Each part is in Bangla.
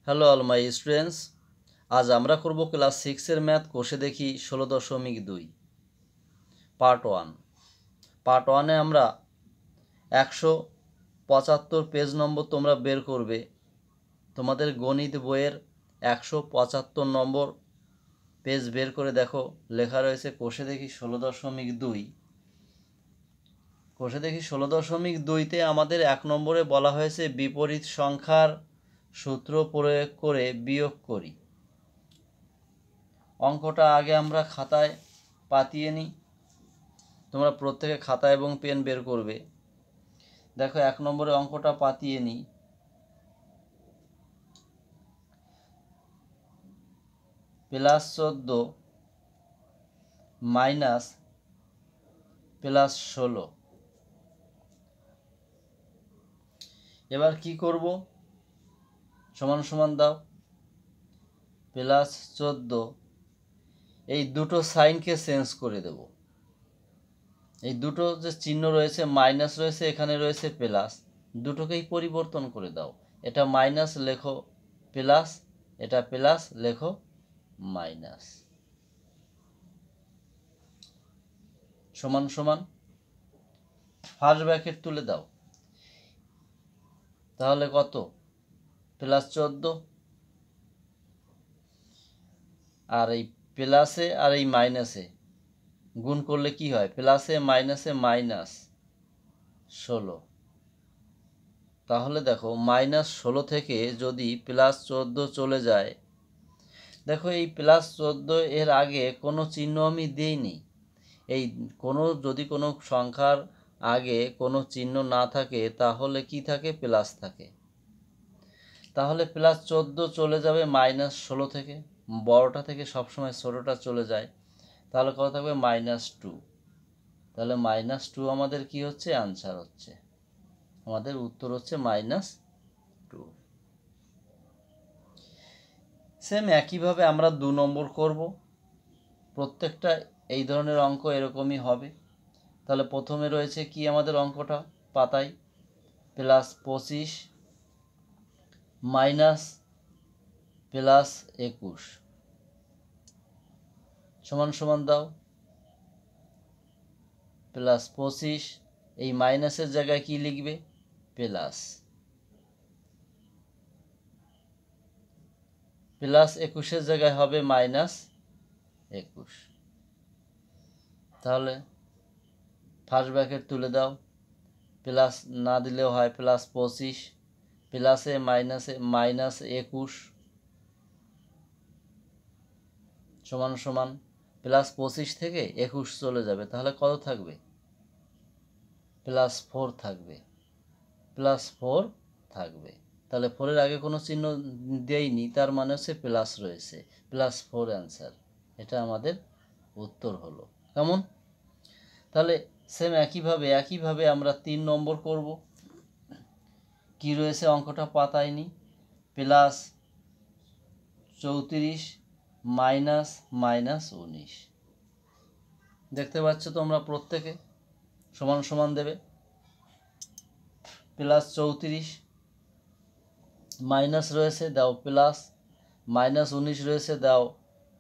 হ্যালো অল মাই স্টুডেন্টস, আজ আমরা করব ক্লাস 6-এর ম্যাথ কোষে দেখি 16.2 পার্ট 1। পার্ট 1-এ আমরা 175 পেজ নম্বর তোমরা বের করবে। তোমাদের গণিত বইয়ের 175 নম্বর পেজ বের করে দেখো, লেখা রয়েছে কোষে দেখি 16.2। কোষে দেখি 16.2-তে আমাদের 1 নম্বরে বলা হয়েছে বিপরীত সংখ্যার সূত্র প্রয়োগ করে বিয়োগ করি। অঙ্কটা আগে আমরা খাতায় পাতিয়ে নিই। তোমরা প্রত্যেকে খাতা এবং পেন বের করবে। দেখো 1 নম্বরে অঙ্কটা পাতিয়ে নিই। +14 মাইনাস +16। এবার কি করব? সমান সমান দাও। +14, এই দুটো সাইনকে চেঞ্জ করে দেব। এই দুটো যে চিহ্ন রয়েছে, মাইনাস রয়েছে, এখানে রয়েছে প্লাস, দুটোকেই পরিবর্তন করে দাও। এটা মাইনাস লেখো প্লাস, এটা প্লাস লেখো মাইনাস। সমান সমান ফার্স্ট ব্র্যাকেট তুলে দাও। তাহলে কত? +14, আর এই প্লাসে আর এই মাইনাসে গুণ করলে কি হয়? প্লাসে মাইনাসে -16। তাহলে দেখো -16 থেকে যদি +14 চলে যায়, দেখো এই +14 এর আগে কোনো চিহ্ন আমি দিইনি। এই যদি কোনো সংখ্যার আগে কোনো চিহ্ন না থাকে তাহলে কি থাকে? প্লাস থাকে। তাহলে +14 চলে যাবে -16 থেকে, বড়টা থেকে সবসময় ছোটোটা চলে যায়। তাহলে কত থাকবে? -2। তাহলে -2 আমাদের কি হচ্ছে? আনসার হচ্ছে, আমাদের উত্তর হচ্ছে -2। সেম একইভাবে আমরা 2 নম্বর করব। প্রত্যেকটা এই ধরনের অঙ্ক এরকমই হবে। তাহলে প্রথমে রয়েছে কি আমাদের অঙ্কটা পাতাই? +25 মাইনাস +21 সমান সমান দাও। +25, এই মাইনাসের জায়গায় কি লিখবে? প্লাস। +21-এর জায়গায় হবে -21। তাহলে ফার্স্ট ব্র্যাকেট তুলে দাও। প্লাস না দিলেও হয়, +25 প্লাসে মাইনাসে -21 সমান সমান +25 থেকে 21 চলে যাবে। তাহলে কত থাকবে? +4 থাকবে। +4 থাকবে। তাহলে 4-এর আগে কোনো চিহ্ন দেয়নি, তার মানে হচ্ছে প্লাস রয়েছে। +4 অ্যান্সার, এটা আমাদের উত্তর হলো। কেমন? তাহলে সেম একইভাবে আমরা 3 নম্বর করব। কি রয়েছে অঙ্কটা পাতায়নি? +34 মাইনাস -19 দেখতে পাচ্ছ তোমরা প্রত্যেকে। সমান সমান দেবে। +34 মাইনাস রয়েছে, দাও প্লাস, -19 রয়েছে, দাও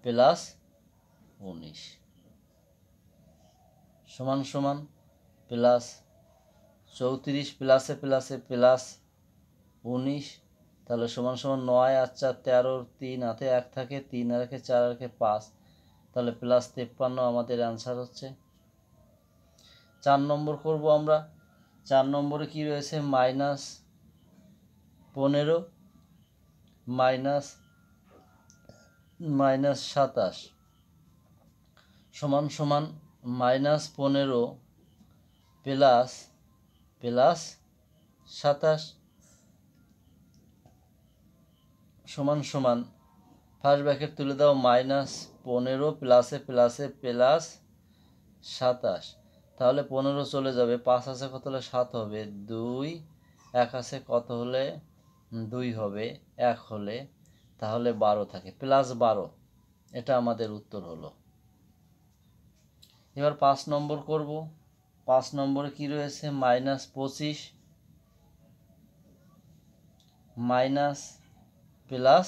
+19 সমান সমান +34 প্লাসে প্লাসে +19। তাহলে সমান সমান 9 আর 4 13, 3 হাতে 1 থাকে, 3 আর 1 4 আর 1 5, তাহলে +53 আমাদের অ্যান্সার হচ্ছে। 4 নম্বর করব আমরা। 4 নম্বরে কি রয়েছে? -15 -27 সমান সমান -15 +27 সমান সমান ফার্স্ট ব্র্যাকেট তুলে দাও। -15 প্লাসে প্লাসে +27, তাহলে 15 চলে যাবে। 5 আছে কত হলে 7 হবে? 2, 1 আছে কত হলে? 2 হবে, 1 হলে, তাহলে 12 থাকে। +12, এটা আমাদের উত্তর হলো। এবার 5 নম্বর করব। 5 নম্বরে কি রয়েছে? -25 মাইনাস প্লাস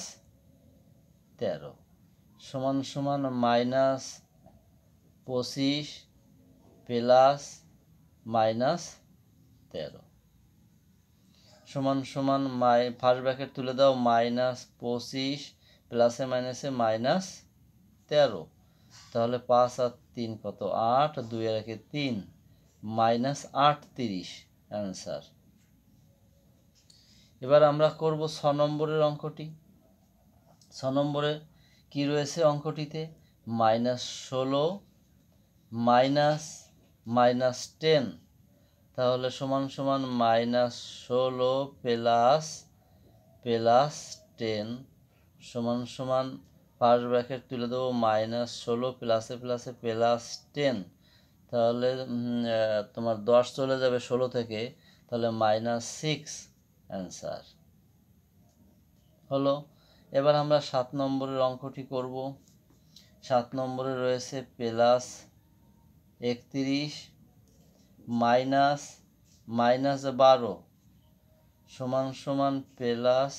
13 সমান সমান মাইনাস 25 প্লাস মাইনাস 13 সমান সমান ফার্স্ট ব্র্যাকেট তুলে দাও, মাইনাস 25 প্লাসে মাইনাসে মাইনাস 13, তাহলে 5 আর 3 কত, 8, 2 আর 1 3, মাইনাস 38 অ্যান্সার। এবার আমরা করব 6 নম্বরের অঙ্কটি। 6 নম্বরে কি রয়েছে অঙ্কটিতে, মাইনাস 16 মাইনাস মাইনাস 10, তাহলে সমান সমান মাইনাস 16 প্লাস প্লাস 10 সমান সমান ফার্স্ট ব্র্যাকেট তুলে দেবো, মাইনাস 16 প্লাসে প্লাসে প্লাস 10, তাহলে তোমার 10 চলে যাবে 16 থেকে, তাহলে মাইনাস 6 অ্যান্সার হলো। এবার আমরা 7 নম্বরের অঙ্কটি করব। 7 নম্বরে রয়েছে প্লাস 31 মাইনাস মাইনাস 12 সমান সমান প্লাস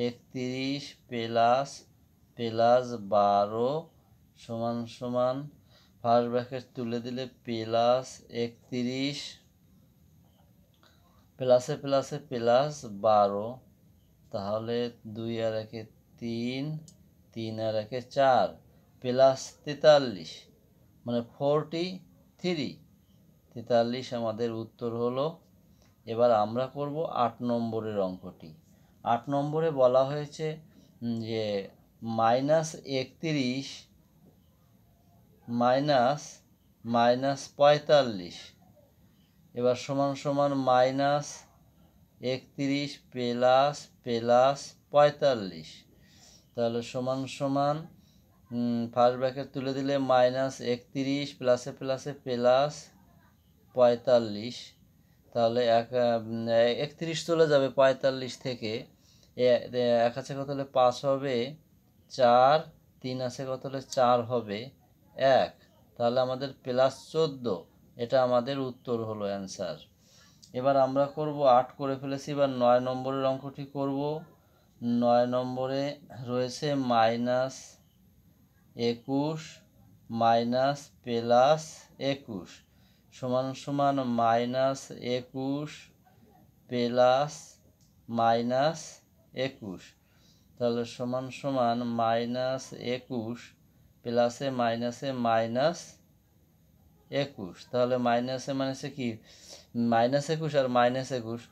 31 প্লাস প্লাস 12 সমান সমান ফার্স্ট ব্র্যাকেট তুলে দিলে প্লাস 31 প্লাসে প্লাসে প্লাস 12, তাহলে 2 আর 1 3, 3 আর 1 4 প্লাস 43 মানে 43 আমাদের উত্তর হলো। এবার আমরা করব 8 নম্বরের অঙ্কটি। 8 নম্বরে বলা হয়েছে যে মাইনাস 31 মাইনাস মাইনাস 45, এবার সমান সমান মাইনাস 31 প্লাস প্লাস 45, তাহলে সমান সমান ফার্স্ট ব্র্যাকেট তুলে দিলে মাইনাস 31 প্লাসে প্লাসে প্লাস 45, তাহলে 31 চলে যাবে 45 থেকে, 1 আছে কত হলে 5 হবে 4, 3 আছে কত হলে 4 হবে 1, তাহলে আমাদের প্লাস 14, এটা আমাদের উত্তর হলো অ্যান্সার। এবার আমরা করব 8 করে ফেলেছি, এবার 9 নম্বরের অঙ্কটি করব। 9 নম্বরে রয়েছে মাইনাস 21 মাইনাস প্লাস 21 সমান সমান মাইনাস 21 প্লাস মাইনাস 21, তাহলে সমান সমান মাইনাস 21 প্লাসে মাইনাসে মাইনাস 21, তাহলে মাইনাসে মাইনাসে কি মাইনাস 21 আর মাইনাস 21,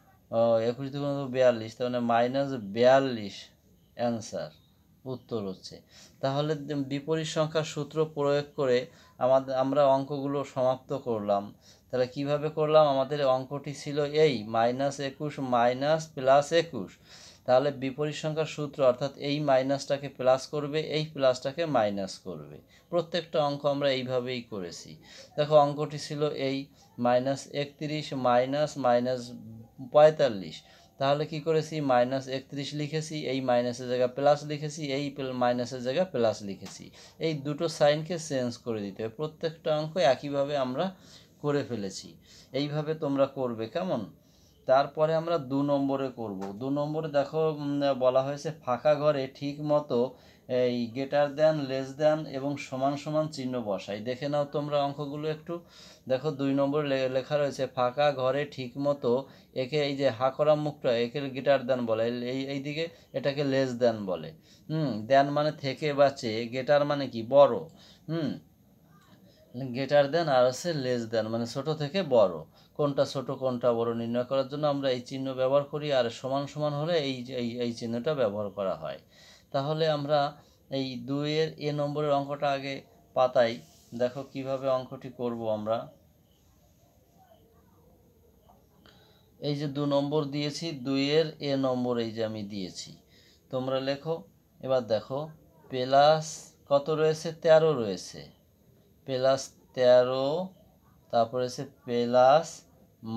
21 দুগুণ 42, তাহলে মাইনাস 42 অ্যান্সার উত্তর হচ্ছে। তাহলে বিপরীত সংখ্যার সূত্র প্রয়োগ করে আমরা অঙ্কগুলো সমাপ্ত করলাম। তাহলে কিভাবে করলাম, আমাদের অঙ্কটি ছিল এই মাইনাস 21 মাইনাস প্লাস 21, তাহলে বিপরীত সংখ্যার সূত্র অর্থাৎ এই মাইনাসটাকে প্লাস করবে, এই প্লাসটাকে মাইনাস করবে। প্রত্যেকটা অঙ্ক আমরা এইভাবেই করেছি। দেখো অঙ্কটি ছিল এই মাইনাস 31 মাইনাস মাইনাস 45, তাহলে কি করেছি, মাইনাস 31 লিখেছি, এই মাইনাসের জায়গায় প্লাস লিখেছি, এই মাইনাসের জায়গায় প্লাস লিখেছি, এই দুটো সাইনকে চেঞ্জ করে দিতে হবে। প্রত্যেকটা অঙ্ক একইভাবে আমরা করে ফেলেছি, এইভাবে তোমরা করবে কেমন। তারপরে আমরা 2 নম্বরে করব। 2 নম্বরে দেখো বলা হয়েছে ফাঁকা ঘরে ঠিক মতো এই গ্রেটার দ্যান লেস দ্যান এবং সমান সমান চিহ্ন বসাই। দেখে নাও তোমরা অঙ্কগুলো একটু দেখো। 2 নম্বরে লেখা রয়েছে ফাঁকা ঘরে ঠিক মতো, একে এই যে হা করা মুখটা একে গ্রেটার দ্যান বলে, এই দিকে এটাকে লেস দ্যান বলে। দ্যান মানে থেকে বা চেয়ে, গ্রেটার মানে কি বড়, গ্রেটার দেন আর হচ্ছে লেস দেন মানে ছোট থেকে বড়, কোনটা ছোট কোনটা বড় নির্ণয় করার জন্য আমরা এই চিহ্ন ব্যবহার করি, আর সমান সমান হলে এই চিহ্নটা ব্যবহার করা হয়। তাহলে আমরা এই 2-এর এ নম্বরের অঙ্কটা আগে পাতাই, দেখো কিভাবে অঙ্কটি করব আমরা। এই যে 2 নম্বর দিয়েছি, 2-এর এ নম্বর এই যে আমি দিয়েছি, তোমরা লেখো। এবার দেখো প্লাস কত রয়েছে, 13 রয়েছে, প্লাস 13, তারপরে হচ্ছে প্লাস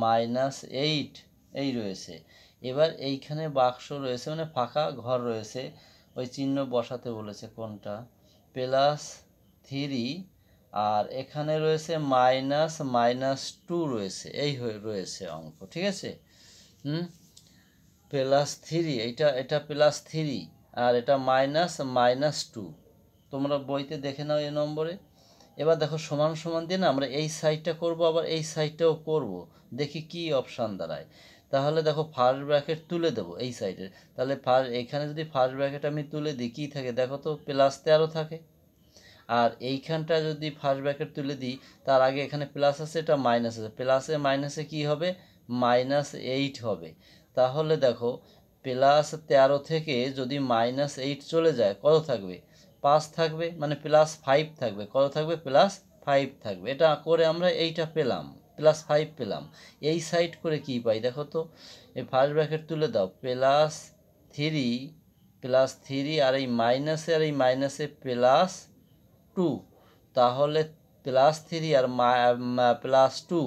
মাইনাস 8 এই রয়েছে। এবার এইখানে বাক্স রয়েছে মানে ফাঁকা ঘর রয়েছে, ওই চিহ্ন বসাতে বলেছে কোনটা, প্লাস 3, আর এখানে রয়েছে মাইনাস মাইনাস 2 রয়েছে, এই রয়েছে অঙ্ক, ঠিক আছে। +3, এটা +3 আর এটা -2। তোমরা বইতে দেখে নাও এই নম্বরে। এবার দেখো সমান সমান দিয়ে না আমরা এই সাইডটা করব, আবার এই সাইডটাও করব, দেখি কি অপশান দাঁড়ায়। তাহলে দেখো ফার্স্ট ব্র্যাকেট তুলে দেবো এই সাইডে। তাহলে এখানে যদি ফার্স্ট ব্র্যাকেট আমি তুলে দিই কী থাকে দেখো তো, +13 থাকে। আর এইখানটা যদি ফার্স্ট ব্র্যাকেট তুলে দিই, তার আগে এখানে প্লাস আছে, এটা মাইনাস আছে, প্লাসে মাইনাসে কী হবে, -8 হবে। তাহলে দেখো +13 থেকে যদি -8 চলে যায় কত থাকবে, 5 থাকবে, মানে +5 থাকবে। কত থাকবে, +5 থাকবে। এটা করে আমরা এইটা পেলাম, +5 পেলাম। এই সাইড করে কি পাই দেখো তো, এই ফার্স্ট ব্র্যাকেট তুলে দাও, +3 আর এই মাইনাসে +2, তাহলে +3 আর +2,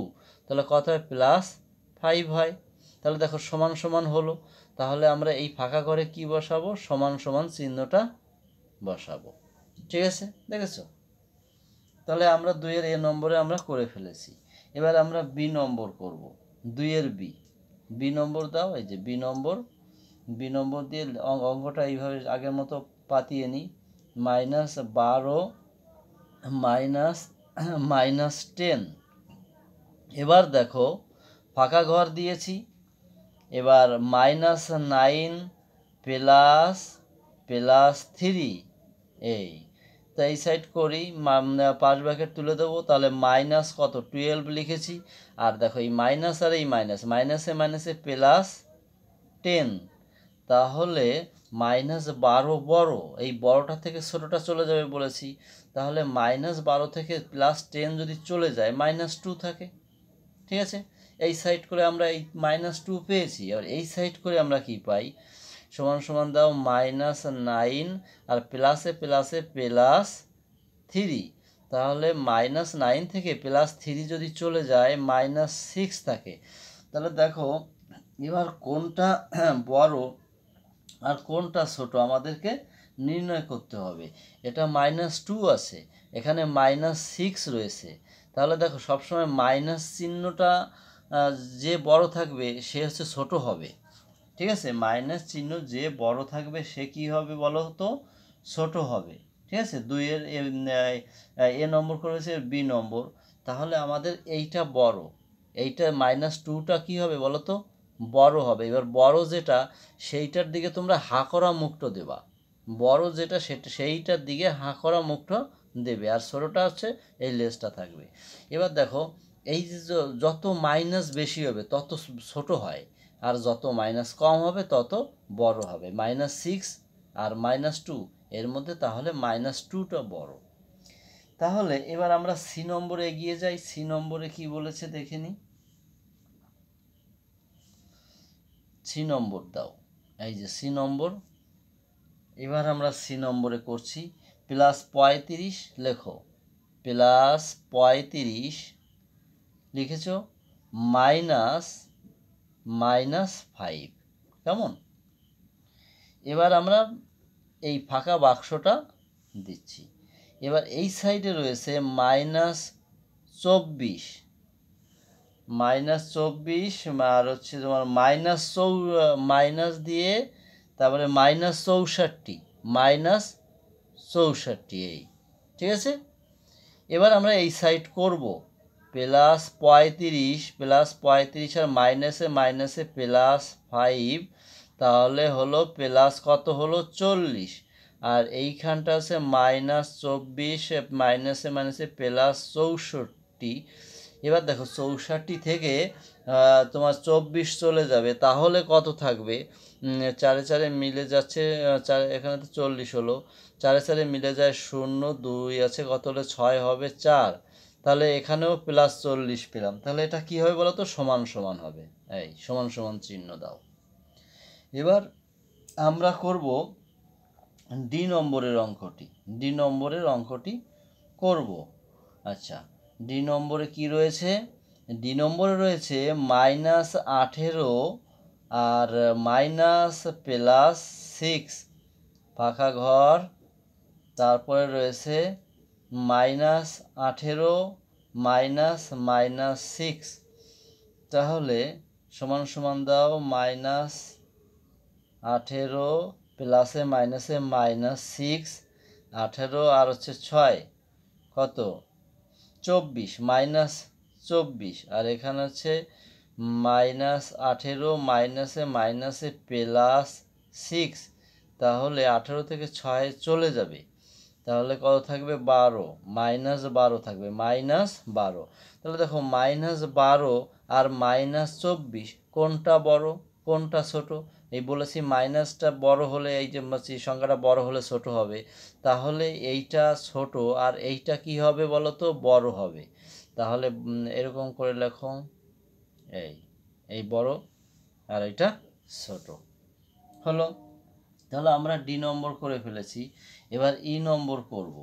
তাহলে কত হয়, +5 হয়। তাহলে দেখো সমান সমান হলো। তাহলে আমরা এই ফাঁকা ঘরে কি বসাবো, সমান সমান চিহ্নটা বসাবো। ঠিক আছে, দেখেছো? তাহলে আমরা 2-এর এ নম্বরে আমরা করে ফেলেছি। এবার আমরা বি নম্বর করব। 2-এর বি নম্বর দাও। এই যে বি নম্বর দিয়ে অঙ্কটা এইভাবে আগের মতো পাতিয়ে নিই। -12 -10। এবার দেখো ফাঁকা ঘর দিয়েছি। এবার -9 +3, এই তো এই সাইড করি, ফার্স্ট ব্র্যাকেট তুলে দেবো। তাহলে মাইনাস কত, 12 লিখেছি। আর দেখো এই মাইনাস আর এই মাইনাসে +10, তাহলে -12 বড়, এই বড়টা থেকে ছোটোটা চলে যাবে বলেছি। তাহলে -12 থেকে +10 যদি চলে যায় -2 থাকে। ঠিক আছে, এই সাইড করে আমরা এই -2 পেয়েছি। আর এই সাইড করে আমরা কি পাই, সমান সমান দাও -9 আর প্লাসে +3, তাহলে -9 থেকে +3 যদি চলে যায় -6 থাকে। তাহলে দেখো এবার কোনটা বড় আর কোনটা ছোট আমাদেরকে নির্ণয় করতে হবে। এটা -2 আছে, এখানে -6 রয়েছে। তাহলে দেখো সবসময় মাইনাস চিহ্নটা যে বড় থাকবে সে হচ্ছে ছোট হবে। ঠিক আছে, মাইনাস চিহ্ন যে বড় থাকবে সে কি হবে বলো তো, ছোট হবে। ঠিক আছে, 2-এর এ নম্বর করেছে বি নম্বর। তাহলে আমাদের এইটা বড়, এইটা -2টা কি হবে বলো তো, বড় হবে। এবার বড় যেটা সেইটার দিকে তোমরা হা করা মুখটা দেবা, বড় যেটা সেইটার দিকে হা করা মুখটা দেবে, আর ছোটোটা হচ্ছে এই লেজটা থাকবে। এবার দেখো এই যে যত মাইনাস বেশি হবে তত ছোট হয়, আর যত মাইনাস কম হবে তত বড় হবে। -6 আর -2 এর মধ্যে তাহলে -2টা বড়। তাহলে এবার আমরা সি নম্বরে এগিয়ে যাই। সি নম্বরে কি বলেছে দেখে নিই। সি নম্বর দাও, এই যে সি নম্বর। এবার আমরা সি নম্বরে করছি। +35 লেখো, +35 লিখেছ, -5, কেমন? এবার আমরা এই ফাঁকা বাক্সটা দিচ্ছি। এবার এই সাইডে রয়েছে -24, আর হচ্ছে তোমার মাইনাস দিয়ে তারপরে -64, এই ঠিক আছে। এবার আমরা এই সাইড করব, +35 আর মাইনাসে +5, তাহলে হলো প্লাস কত হলো 40, আর এইখানটা আছে -24, মাইনাসে +64। এবার দেখো 64 থেকে তোমার 24 চলে যাবে, তাহলে কত থাকবে, 4 4 মিলে যাচ্ছে, এখানে তো 40 হলো, 4 4 মিলে যায় 0, 2 আছে কত হলে 6 হবে 4, তাহলে এখানেও +40 পেলাম। তাহলে এটা কি হবে বলো তো, সমান সমান হবে। এই সমান সমান চিহ্ন দাও। এবার আমরা করব ডি নম্বরের অঙ্কটি করব। আচ্ছা, ডি নম্বরে কি রয়েছে, ডি নম্বরে রয়েছে -18 আর -+6 ফাঁকা ঘর, তারপরে রয়েছে -18 -6, তাহলে সমান সমান দাও 18 প্লাসে মাইনাসে -6, 18 আর হচ্ছে 6 কত 24, -24, আর এখানে হচ্ছে -18 মাইনাসে মাইনাসে +6, তাহলে 18 থেকে 6 চলে যাবে, তাহলে কত থাকবে 12, -12 থাকবে, -12। তাহলে দেখো -12 আর -24 কোনটা বড় কোনটা ছোট? এই বলেছি মাইনাসটা বড় হলে এই যে সংখ্যাটা বড় হলে ছোট হবে, তাহলে এইটা ছোট আর এইটা কি হবে বলো তো বড় হবে। তাহলে এরকম করে লেখো, এই বড় আর এটা ছোট হলো। তাহলে আমরা ডি নম্বর করে ফেলেছি, এবার ই নম্বর করব।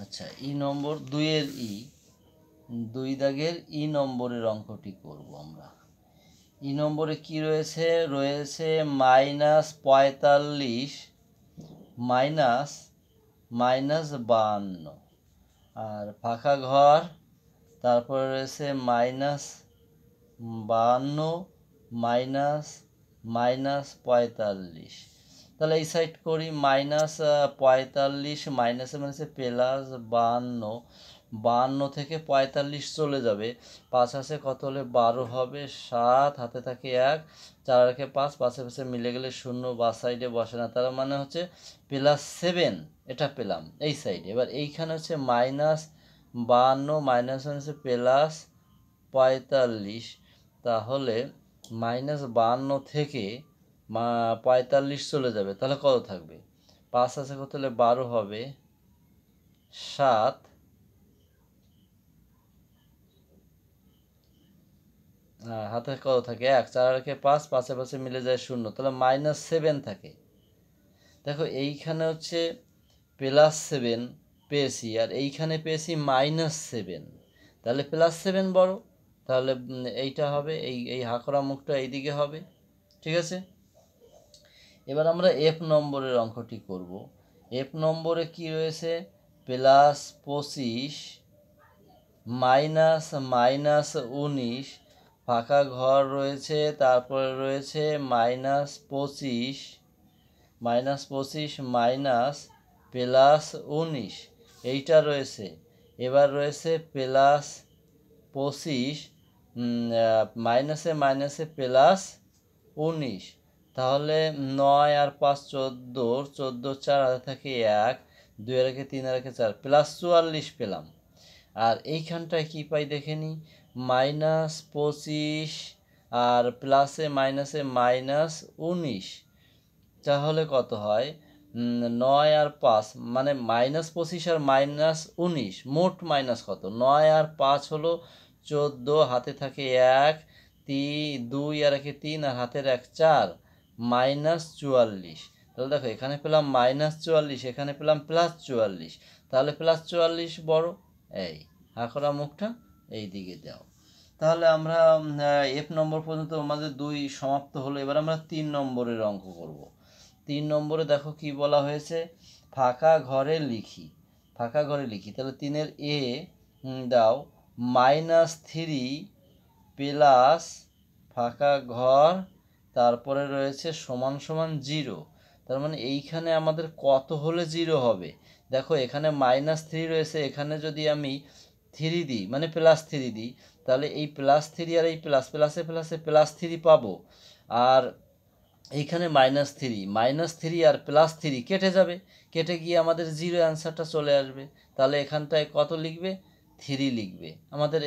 আচ্ছা, ই নম্বর 2-এর ই, 2 দাগের ই নম্বরের অঙ্কটি করব আমরা। ই নম্বরে কি রয়েছে? রয়েছে -45 -52, আর ফাঁকা ঘর, তারপরে রয়েছে -52 -45। তাহলে এই সাইড করি, -45 মাইনাসে মাইনাসে +52, 52 থেকে 45 চলে যাবে, 5 আছে কত হলে 12 হবে, 7 হাতে থাকে 1, 4 রেখে 5, 5 পাশে মিলে গেলে 0 বা সাইডে বসে না, তার মানে হচ্ছে +7, এটা পেলাম এই সাইডে। এবার এইখানে হচ্ছে -52 মাইনাস হচ্ছে +45, তাহলে -52 থেকে 45 চলে যাবে, তাহলে কত থাকবে? 5 আছে কত হলে 12 হবে, 7 হাতে কত থাকে 1, 4 রেখে 5, 5 পাশে মিলে যায় 0, তাহলে -7 থাকে। দেখো এইখানে হচ্ছে +7 পেয়েছি আর এইখানে পেয়েছি -7, তাহলে +7 বড়, তাহলে এইটা হবে, এই হাঁকড়া মুখটা এইদিকে হবে, ঠিক আছে। এবার আমরা এফ নম্বরের অঙ্কটি করব। এফ নম্বরে কি রয়েছে? +25 -19, ফাঁকা ঘর রয়েছে, তারপরে রয়েছে -25 -+19 এইটা রয়েছে। এবার রয়েছে +25 মাইনাসে মাইনাসে +19, তাহলে 9 আর 5 14, 14 4 হাতে থাকে 1, 2 রেখে 3 রেখে 4, +44 পেলাম। আর এইখানটায় কি পাই দেখে নিই, -25 আর প্লাসে মাইনাসে -19, তাহলে কত হয় 9 আর 5 মানে -25 আর -19, মোট মাইনাস কত? 9 আর 5 হলো 14, হাতে থাকে 1, 2 আর 1 3 আর হাতের 1 4, -44। তাহলে দেখো এখানে পেলাম -44, এখানে পেলাম +44, তাহলে +44 বড়, এই হাঁকড়া মুখটা এই দিকে দাও। তাহলে আমরা এফ নম্বর পর্যন্ত আমাদের 2 সমাপ্ত হলো। এবার আমরা 3 নম্বরের অঙ্ক করব। 3 নম্বরে দেখো কি বলা হয়েছে, ফাঁকা ঘরে লিখি, ফাঁকা ঘরে লিখি। তাহলে 3-এর এ দাও, -3 প্লাস ফাঁকা ঘর, তারপরে রয়েছে সমান সমান 0। তার মানে এইখানে আমাদের কত হলে 0 হবে? দেখো এখানে -3 রয়েছে, এখানে যদি আমি 3 দিই মানে +3 দিই, তাহলে এই +3 আর এই প্লাসে প্লাসে +3 পাবো, আর এইখানে -3 আর +3 কেটে যাবে, কেটে গিয়ে আমাদের 0 অ্যান্সারটা চলে আসবে। তাহলে এখানটায় কত লিখবে? 3 লিখবে। আমাদের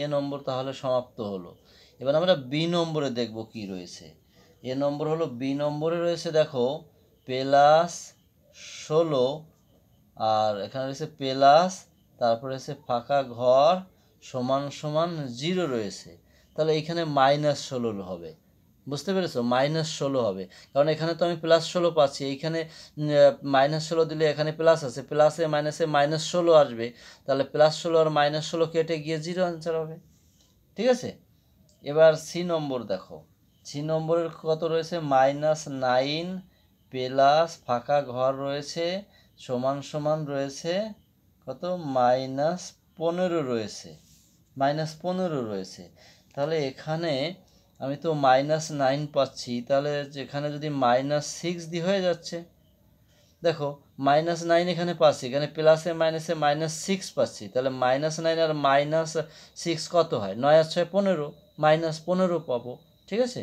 এ নম্বর তাহলে সমাপ্ত হলো। এবার আমরা বি নম্বরে দেখব কি রয়েছে। এ নম্বর হলো, বি নম্বরে রয়েছে দেখো +16, আর এখানে রয়েছে প্লাস, তারপরে রয়েছে ফাঁকা ঘর সমান সমান 0 রয়েছে, তাহলে এইখানে -16 হবে। বুঝতে পেরেছো? -16 হবে, কারণ এখানে তো আমি +16 পাচ্ছি, এইখানে -16 দিলে এখানে প্লাস আছে, প্লাসে মাইনাসে -16 আসবে, তাহলে +16 আর -16 কেটে গিয়ে 0 আনসার হবে, ঠিক আছে। এবার সি নম্বর দেখো, সি নম্বরের কত রয়েছে? -9 প্লাস ফাঁকা ঘর রয়েছে সমান সমান রয়েছে কত? -15 রয়েছে, -15 রয়েছে। তাহলে এখানে আমি তো -9 পাচ্ছি, তাহলে যেখানে যদি -6 দিয়ে হয়ে যাচ্ছে। দেখো -9 এখানে পাচ্ছি, এখানে প্লাসে মাইনাসে -6 পাচ্ছি, তাহলে -9 আর -6 কত হয়? 9 আর 6 15, -15 পাবো। ঠিক আছে,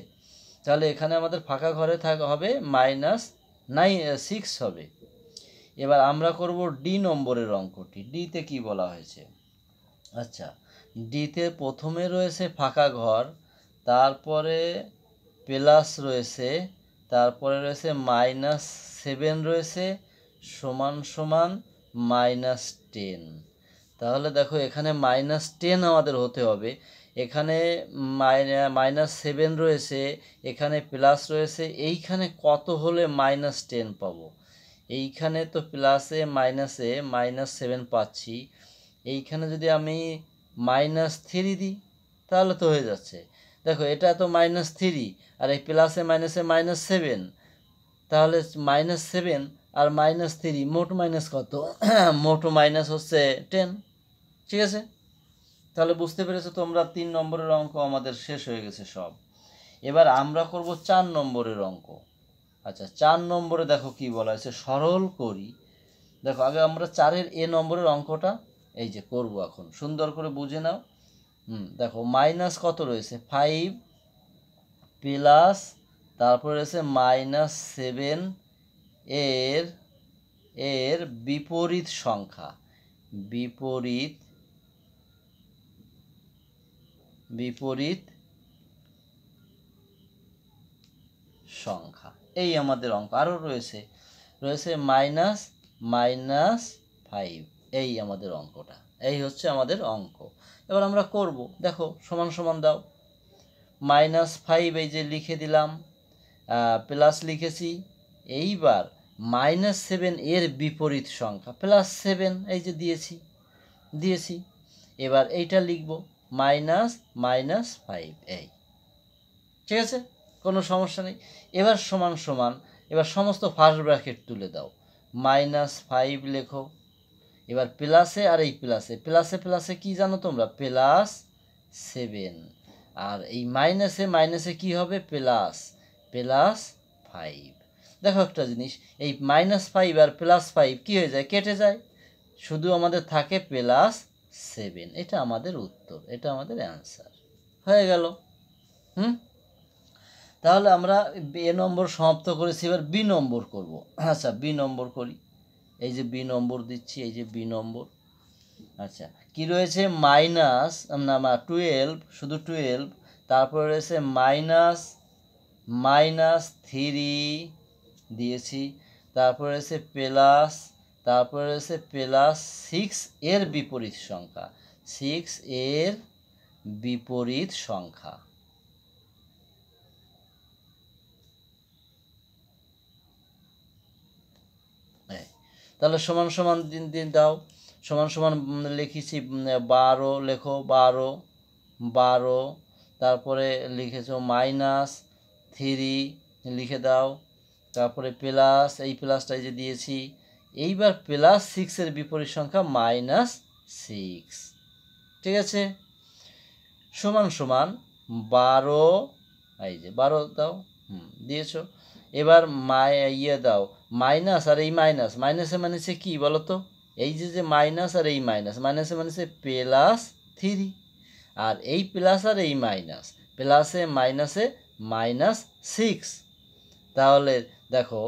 তাহলে এখানে আমাদের ফাঁকা ঘরে হবে -6 হবে। এবার আমরা করব ডি নম্বরের অঙ্কটি। ডিতে কি বলা হয়েছে? আচ্ছা, ডিতে প্রথমে রয়েছে ফাঁকা ঘর, তারপরে প্লাস রয়েছে, তারপরে রয়েছে -7 রয়েছে, সমান সমান -10। তাহলে দেখো এখানে -10 আমাদের হতে হবে, এখানে -7 রয়েছে, এখানে প্লাস রয়েছে, এইখানে কত হলে -10 পাবো? এইখানে তো প্লাসে মাইনাসে -7 পাচ্ছি, এইখানে যদি আমি -3 দিই তাহলে তো হয়ে যাচ্ছে। দেখো এটা তো -3 আর এই প্লাসে মাইনাসে -7, তাহলে -7 আর -3 মোট মাইনাস কত? মোট মাইনাস হচ্ছে 10। ঠিক আছে, তাহলে বুঝতে পেরেছো তোমরা 3 নম্বরের অঙ্ক আমাদের শেষ হয়ে গেছে সব। এবার আমরা করব 4 নম্বরের অঙ্ক। আচ্ছা, 4 নম্বরে দেখো কি বলা হয়েছে, সরল করি। দেখো আগে আমরা 4-এর এ নম্বরের অঙ্কটা এই যে করব, এখন সুন্দর করে বুঝে নাও। দেখো মাইনাস কত রয়েছে? 5 প্লাস, তারপরে রয়েছে -7 এর এর বিপরীত সংখ্যা, বিপরীত সংখ্যা, এই আমাদের অঙ্ক। আরও রয়েছে -5, এই আমাদের অঙ্কটা, এই হচ্ছে আমাদের অঙ্ক। এবার আমরা করব, দেখো সমান সমান দাও, -5 এই যে লিখে দিলাম, প্লাস লিখেছি, এইবার -7 এর বিপরীত সংখ্যা +7, এই যে দিয়েছি। এবার এইটা লিখব -5, এই। ঠিক আছে, কোনো সমস্যা নেই। এবার সমান সমান, এবার সমস্ত ফার্স্ট ব্র্যাকেট তুলে দাও, -5 লেখো। এবার প্লাসে, আর এই প্লাসে কি জানো তোমরা? +7, আর এই মাইনাসে কি হবে? +5। দেখো একটা জিনিস, এই -5 আর +5 কি হয়ে যায়? কেটে যায়, শুধু আমাদের থাকে +7। এটা আমাদের উত্তর, এটা আমাদের অ্যান্সার হয়ে গেল। তাহলে আমরা এ নম্বর সমাপ্ত করেছি, এবার বি নম্বর করব। আচ্ছা, বি নম্বর করি। এই যে বি নম্বর দিচ্ছি, এই যে বি নম্বর। আচ্ছা, কি রয়েছে? -12, শুধু 12, তারপরে রয়েছে -3 দিয়েছি, তারপরে রয়েছে প্লাস, তারপরে রয়েছে +6 এর বিপরীত সংখ্যা, 6 এর বিপরীত সংখ্যা। তাহলে সমান সমান দিন দাও, সমান সমান লিখেছি 12, লেখো 12, তারপরে লিখেছো -3 লিখে দাও, তারপরে প্লাস, এই প্লাসটাই যে দিয়েছি, এইবার +6 এর বিপরীত সংখ্যা -6। ঠিক আছে, সমান সমান 12, এই যে 12 দাও, দিয়েছো। এবার দাও মাইনাস, আর এই মাইনাসে কি বলো তো? এই যে মাইনাস আর এই মাইনাসে +3, আর এই প্লাস আর এই মাইনাস, প্লাসে মাইনাসে -6। তাহলে দেখো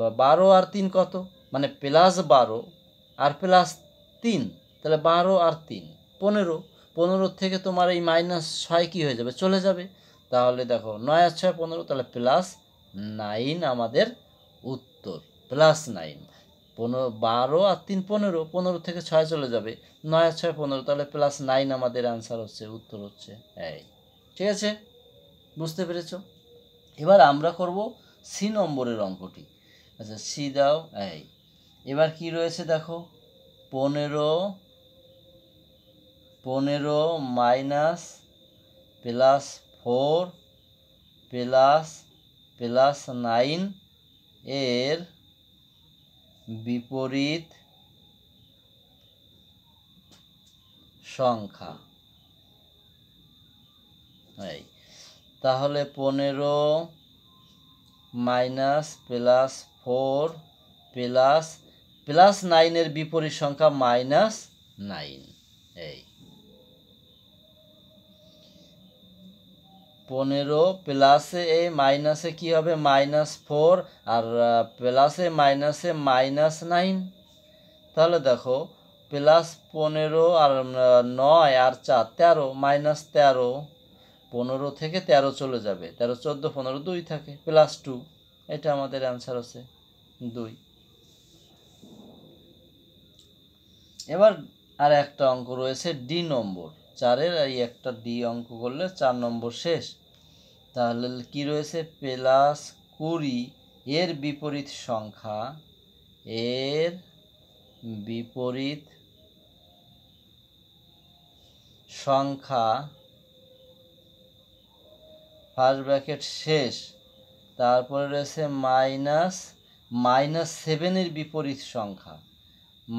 12 আর 3 কত? মানে +12 আর +3, তাহলে 12 আর 3 15। 15 থেকে তোমার এই -6 কি হয়ে যাবে? চলে যাবে। তাহলে দেখো 9 আর 6 15, তাহলে +9 আমাদের উত্তর, +9। 12 আর 3 15, 15 থেকে 6 চলে যাবে, 9 আর 6 15, তাহলে +9 আমাদের অ্যান্সার হচ্ছে, উত্তর হচ্ছে এই। ঠিক আছে, বুঝতে পেরেছো? এবার আমরা করব সি নম্বরের অঙ্কটি। আচ্ছা, সি দাও, এই। এবার কি রয়েছে দেখো, 15 মাইনাস +4 +9 এর বিপরীত সংখ্যা। এই তাহলে 15 মাইনাস প্লাস 4 প্লাস প্লাস 9 এর বিপরীত সংখ্যা মাইনাস 9। এই 15 প্লাসে মাইনাসে কি হবে -4 আর প্লাসে মাইনাসে -9। তাহলে দেখো +15 আর 9 আর 4 13 -13, 15 থেকে 13 চলে যাবে, 13 14 15 2 থাকে +2। এটা আমাদের অ্যান্সার হচ্ছে 2। এবার আর একটা অঙ্ক রয়েছে ডি নম্বর 4-এর, এই একটা ডি অঙ্ক করলে 4 নম্বর শেষ। তাহলে কি রয়েছে +20 এর বিপরীত সংখ্যা, এর বিপরীত সংখ্যা ফার্স্ট ব্র্যাকেট শেষ, তারপরে রয়েছে -7 এর বিপরীত সংখ্যা,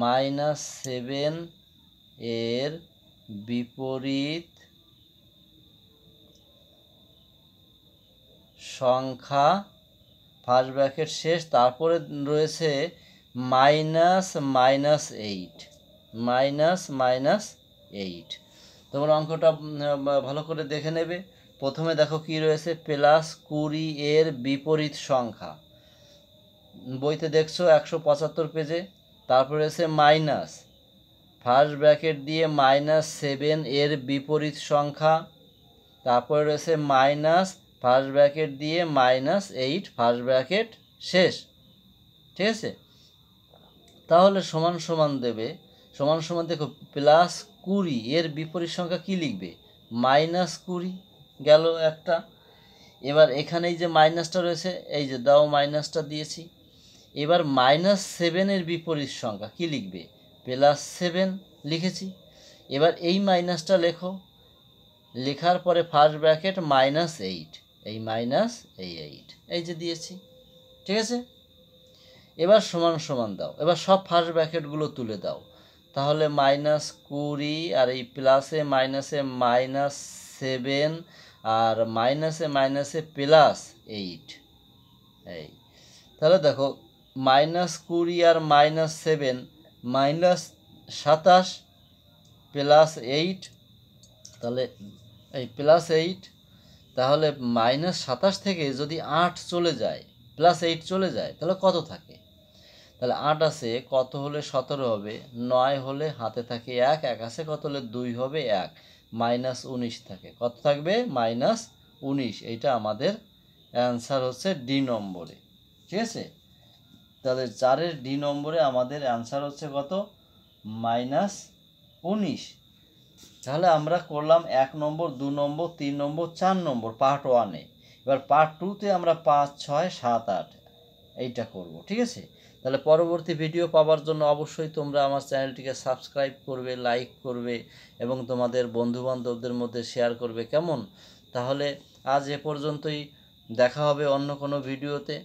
-7 এর বিপরীত সংখ্যা ফার্স্ট ব্র্যাকেট শেষ, তারপরে রয়েছে -8। তোমরা অঙ্কটা ভালো করে দেখে নেবে। প্রথমে দেখো কি রয়েছে +20 এর বিপরীত সংখ্যা, বইতে দেখছো 175 পেজে। তারপরে রয়েছে মাইনাস, ফার্স্ট ব্র্যাকেট দিয়ে -7 এর বিপরীত সংখ্যা, তারপরে রয়েছে মাইনাস, ফার্স্ট ব্র্যাকেট দিয়ে -8 ফার্স্ট ব্র্যাকেট শেষ। ঠিক আছে, তাহলে সমান সমান দেবে, সমান সমান দেখো +20 এর বিপরীত সংখ্যা কি লিখবে -20 গেল একটা। এবার এখানে এই যে মাইনাসটা রয়েছে, এই যে দাও মাইনাসটা দিয়েছি। এবার -7 এর বিপরীত সংখ্যা কি লিখবে +7 লিখেছি। এবার এই মাইনাসটা লেখো, লেখার পরে ফার্স্ট ব্র্যাকেট -8, এই -8 এই যে দিয়েছি। ঠিক আছে, এবার সমান সমান দাও, এবার সব ফার্স্ট ব্র্যাকেটগুলো তুলে দাও। তাহলে -20 আর এই প্লাসে মাইনাসে -7 আর মাইনাসে মাইনাসে +8। এই তাহলে দেখো -20 আর -7 -27 +8, তাহলে এই +8, তাহলে -27 থেকে যদি 8 চলে যায়, +8 চলে যায়, তাহলে কত থাকে? তাহলে 8 আছে, কত হলে 17 হবে, 9 হলে হাতে থাকে 1, 1 আছে কত হলে 2 হবে 1, -19 থাকে, কত থাকবে -19। এইটা আমাদের অ্যান্সার হচ্ছে ডি নম্বরে। ঠিক আছে, তাহলে 4-এর ডি নম্বরে আমাদের অ্যান্সার হচ্ছে কত -19। তাহলে আমরা করলাম 1 নম্বর, 2 নম্বর, 3 নম্বর, 4 নম্বর পার্ট 1-এ। এবার পার্ট 2-তে আমরা 5, 6, 7, 8 এইটা করব। ঠিক আছে, তাহলে পরবর্তী ভিডিও পাওয়ার জন্য অবশ্যই তোমরা আমার চ্যানেলটিকে সাবস্ক্রাইব করবে, লাইক করবে এবং তোমাদের বন্ধুবান্ধবদের মধ্যে শেয়ার করবে। কেমন? তাহলে আজ এ পর্যন্তই, দেখা হবে অন্য কোনো ভিডিওতে।